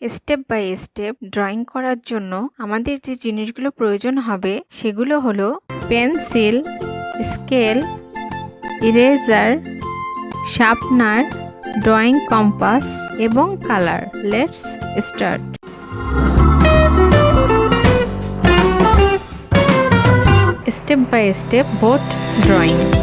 Step by step drawing করার জন্য আমাদের যে জিনিসগুলো প্রয়োজন হবে সেগুলো হলো pencil, scale, eraser, sharpener, drawing compass এবং colour. Let's start. Step by step boat drawing.